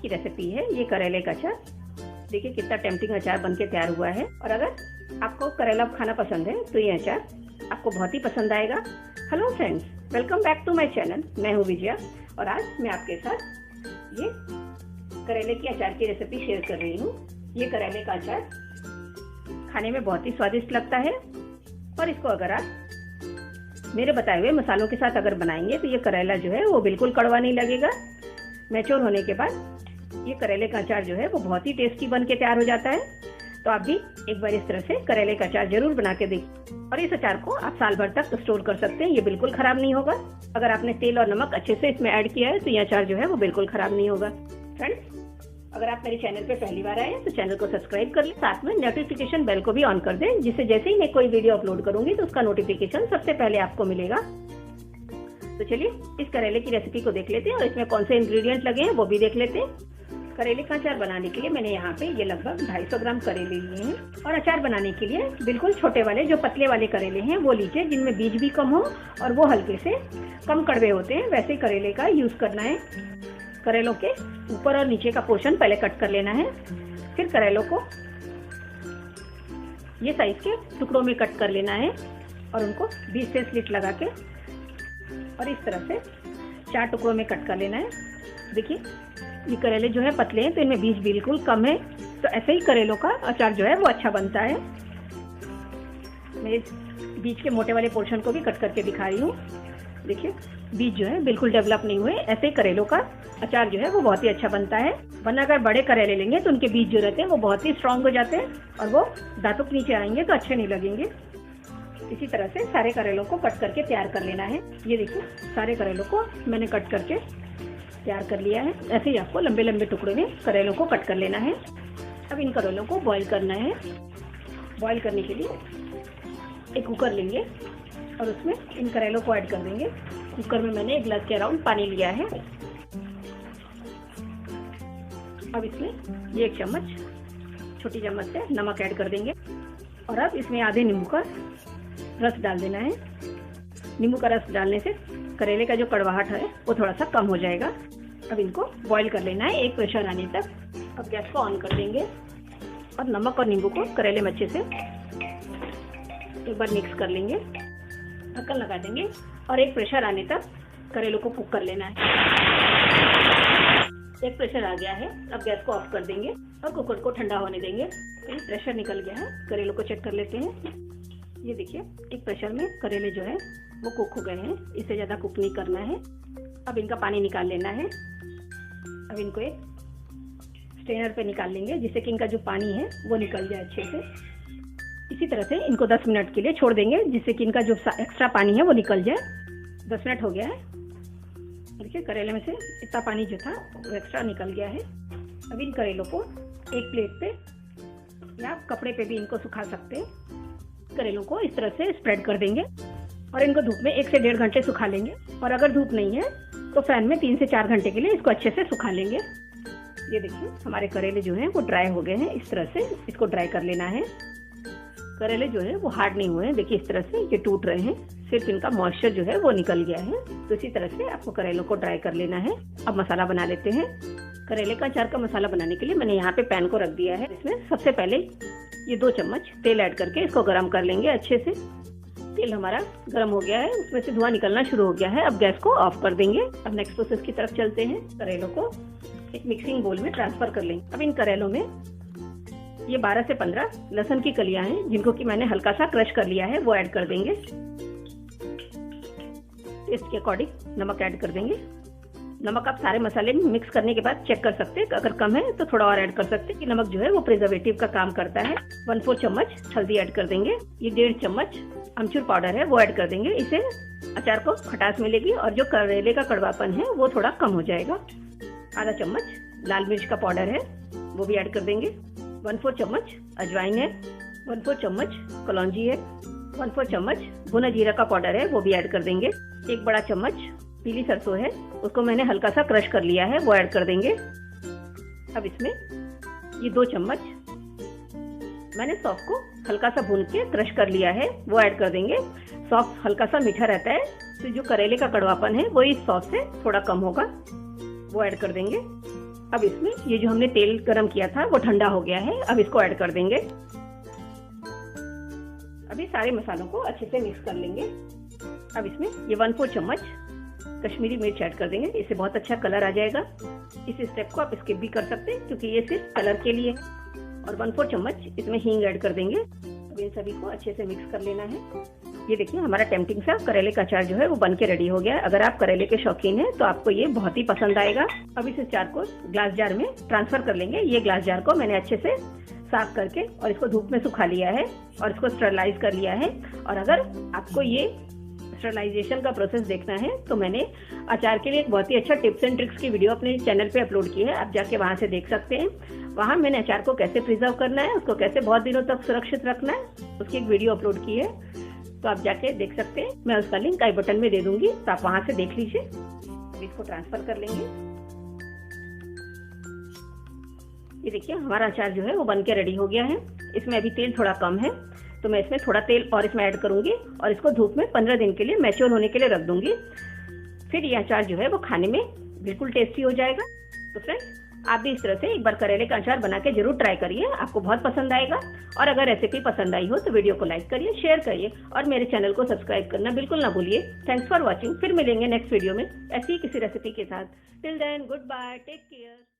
की रेसिपी है ये करेले का अचार। देखिए कितना टेम्पटिंग अचार बनके तैयार हुआ है। और अगर आपको करेला खाना पसंद है तो ये अचार आपको बहुत ही पसंद आएगा। Hello friends, welcome back to my channel. मैं हूँ विजया और आज मैं आपके साथ ये करेले की अचार की रेसिपी शेयर कर रही हूँ। ये करेले का अचार खाने में बहुत ही स्वादिष्ट लगता है और इसको अगर आप मेरे बताए हुए मसालों के साथ अगर बनाएंगे तो ये करेला जो है वो बिल्कुल कड़वा नहीं लगेगा। मैच्योर होने के बाद ये करेले का अचार जो है वो बहुत ही टेस्टी बन के तैयार हो जाता है। तो आप भी एक बार इस तरह से करेले का अचार जरूर बना के देखिए और इस अचार को आप साल भर तक स्टोर कर सकते हैं। ये बिल्कुल खराब नहीं होगा। अगर आपने तेल और नमक अच्छे से इसमें ऐड किया है तो ये अचार जो है वो बिल्कुल खराब नहीं होगा। फ्रेंड्स, अगर आप मेरे चैनल पे पहली बार आए हैं तो चैनल को सब्सक्राइब कर लें, साथ में नोटिफिकेशन बेल को भी ऑन कर दें, जिससे जैसे ही मैं कोई वीडियो अपलोड करूंगी तो उसका नोटिफिकेशन सबसे पहले आपको मिलेगा। तो चलिए इस करेले की रेसिपी को देख लेते हैं और इसमें कौन से इंग्रेडिएंट लगे हैं वो भी देख लेते हैं। करेले का अचार बनाने के लिए मैंने यहाँ पे ये लगभग 250 ग्राम करेले लिए हैं। और अचार बनाने के लिए बिल्कुल छोटे वाले जो पतले वाले करेले हैं वो लीजिए, जिनमें बीज भी कम हो और वो हल्के से कम कड़वे होते हैं, वैसे करेले का यूज करना है। करेलों के ऊपर और नीचे का पोर्शन पहले कट कर लेना है, फिर करेलों को ये साइज के टुकड़ों में कट कर लेना है और उनको 20 से स्लिट लगा के और इस तरह से 4 टुकड़ों में कट कर लेना है। देखिए ये करेले जो है पतले हैं तो इनमें बीज बिल्कुल कम है, तो ऐसे ही करेलों का अचार जो है वो अच्छा बनता है। मैं इस बीज के मोटे वाले पोर्शन को भी कट करके दिखा रही हूँ। देखिए बीज जो है बिल्कुल डेवलप नहीं हुए, ऐसे ही करेलों का अचार जो है वो बहुत ही अच्छा बनता है। वरना अगर बड़े करेले लेंगे तो उनके बीज जो रहते हैं वो बहुत ही स्ट्रांग हो जाते हैं और वो दांतों के नीचे आएंगे तो अच्छे नहीं लगेंगे। इसी तरह से सारे करेलों को कट करके तैयार कर लेना है। ये देखिए सारे करेलों को मैंने कट करके तैयार कर लिया है। ऐसे ही आपको लंबे लंबे टुकड़े में करेलों को कट कर लेना है। अब इन करेलों को बॉईल करना है। बॉईल करने के लिए एक कुकर लेंगे और उसमें इन करेलों को ऐड कर देंगे। कुकर में मैंने 1 गिलास के अराउंड पानी लिया है। अब इसमें 1 चम्मच छोटी चम्मच से नमक ऐड कर देंगे और अब इसमें आधे नींबू का रस डाल देना है। नींबू का रस डालने से करेले का जो कड़वाहट है वो थोड़ा सा कम हो जाएगा। अब इनको बॉईल कर लेना है 1 प्रेशर आने तक। अब गैस को ऑन कर देंगे और नमक और नींबू को करेले में अच्छे से एक बार मिक्स कर लेंगे। ढक्कन लगा देंगे और 1 प्रेशर आने तक करेलों को कुक कर लेना है। 1 प्रेशर आ गया है। अब गैस को ऑफ कर देंगे और कुकर को ठंडा होने देंगे। तो प्रेशर निकल गया है, करेलों को चेक कर लेते हैं। ये देखिए 1 प्रेशर में करेले जो है वो कुक हो गए हैं, इससे ज़्यादा कुक नहीं करना है। अब इनका पानी निकाल लेना है। अब इनको एक स्ट्रेनर पे निकाल लेंगे जिससे कि इनका जो पानी है वो निकल जाए अच्छे से। इसी तरह से इनको 10 मिनट के लिए छोड़ देंगे जिससे कि इनका जो एक्स्ट्रा पानी है वो निकल जाए। 10 मिनट हो गया है। देखिए करेले में से इतना पानी जो था वो एक्स्ट्रा निकल गया है। अब इन करेलों को एक प्लेट पे या कपड़े पे भी इनको सुखा सकते हैं। करेलों को इस तरह से स्प्रेड कर देंगे और इनको धूप में 1 से 1.5 घंटे सुखा लेंगे। और अगर धूप नहीं है तो फैन में 3 से 4 घंटे के लिए इसको अच्छे से सुखा लेंगे। ये देखिए हमारे करेले जो हैं वो ड्राई हो गए हैं। इस तरह से इसको ड्राई कर लेना है। करेले जो है वो हार्ड नहीं हुए हैं। देखिए इस तरह से ये टूट रहे हैं, सिर्फ इनका मॉइस्चर जो है वो निकल गया है। तो इसी तरह से आपको करेलों को ड्राई कर लेना है। अब मसाला बना लेते हैं। करेले का अचार का मसाला बनाने के लिए मैंने यहाँ पे पैन को रख दिया है। इसमें सबसे पहले ये 2 चम्मच तेल ऐड करके इसको गर्म कर लेंगे अच्छे से। तेल हमारा गर्म हो गया है, उसमें से धुआं निकलना शुरू हो गया है। अब गैस को ऑफ कर देंगे। अब नेक्स्ट प्रोसेस की तरफ चलते हैं। करेलों को एक मिक्सिंग बोल में ट्रांसफर कर लेंगे। अब इन करेलों में ये 12 से 15 लहसुन की कलियां हैं जिनको कि मैंने हल्का सा क्रश कर लिया है, वो ऐड कर देंगे। टेस्ट के अकॉर्डिंग नमक ऐड कर देंगे। नमक आप सारे मसाले में मिक्स करने के बाद चेक कर सकते हैं, अगर कम है तो थोड़ा और ऐड कर सकते हैं कि नमक जो है वो प्रिजर्वेटिव का काम करता है। 1/4 चम्मच हल्दी ऐड कर देंगे। ये 1.5 चम्मच अमचूर पाउडर है वो ऐड कर देंगे। इससे अचार को खटास मिलेगी और जो करेले का कड़वापन है वो थोड़ा कम हो जाएगा। आधा चम्मच लाल मिर्च का पाउडर है वो भी ऐड कर देंगे। 1/4 चम्मच अजवाइन है। 1/4 चम्मच कलौंजी है। 1/4 चम्मच भुना जीरा का पाउडर है वो भी ऐड कर देंगे। 1 बड़ा चम्मच पीली सरसों है, उसको मैंने हल्का सा क्रश कर लिया है, वो ऐड कर देंगे। अब इसमें ये 2 चम्मच मैंने सौंफ को हल्का सा भून के क्रश कर लिया है, वो ऐड कर देंगे। सौंफ हल्का सा मीठा रहता है तो जो करेले का कड़वापन है वो इस सौंफ से थोड़ा कम होगा, वो ऐड कर देंगे। अब इसमें ये जो हमने तेल गरम किया था वो ठंडा हो गया है, अब इसको ऐड कर देंगे। अभी सारे मसालों को अच्छे से मिक्स कर लेंगे। अब इसमें ये 1/4 चम्मच कश्मीरी मिर्च ऐड कर देंगे, इससे बहुत अच्छा कलर आ जाएगा। इस स्टेप को आप स्किप भी कर सकते हैं क्योंकि ये सिर्फ कलर के लिए है। और 1/4 चम्मच इसमें हींग ऐड कर देंगे। अब इन सभी को अच्छे से मिक्स कर लेना है। ये देखिए हमारा टेम्पटिंग सा करेले का अचार जो है वो बन के रेडी हो गया है। अगर आप करेले के शौकीन हैं तो आपको ये बहुत ही पसंद आएगा। अब इस अचार को ग्लास जार में ट्रांसफर कर लेंगे। ये ग्लास जार को मैंने अच्छे से साफ करके और इसको धूप में सुखा लिया है और इसको स्टरलाइज कर लिया है। और अगर आपको ये स्टरलाइजेशन का प्रोसेस देखना है तो मैंने अचार के लिए एक बहुत ही अच्छा टिप्स एंड ट्रिक्स की वीडियो अपने चैनल पे अपलोड की है, आप जाके वहां से देख सकते हैं। वहां मैंने अचार को कैसे प्रिजर्व करना है, उसको कैसे बहुत दिनों तक सुरक्षित रखना है, उसकी एक वीडियो अपलोड की है, तो आप जाके देख सकते हैं। मैं उसका लिंक आई बटन में दे दूंगी, तो आप वहां से देख लीजिए। इसको ट्रांसफर कर लेंगे। ये देखिए हमारा अचार जो है वो बन के रेडी हो गया है। इसमें अभी तेल थोड़ा कम है तो मैं इसमें थोड़ा तेल और इसमें ऐड करूंगी और इसको धूप में 15 दिन के लिए मैच्योर होने के लिए रख दूंगी। फिर ये अचार जो है वो खाने में बिल्कुल टेस्टी हो जाएगा। तो फ्रेंड्स आप भी इस तरह से एक बार करेले का अचार बना के जरूर ट्राई करिए, आपको बहुत पसंद आएगा। और अगर रेसिपी पसंद आई हो तो वीडियो को लाइक करिए, शेयर करिए और मेरे चैनल को सब्सक्राइब करना बिल्कुल ना भूलिए। Thanks for watching. फिर मिलेंगे नेक्स्ट वीडियो में ऐसी किसी रेसिपी के साथ। Till then good bye, take care.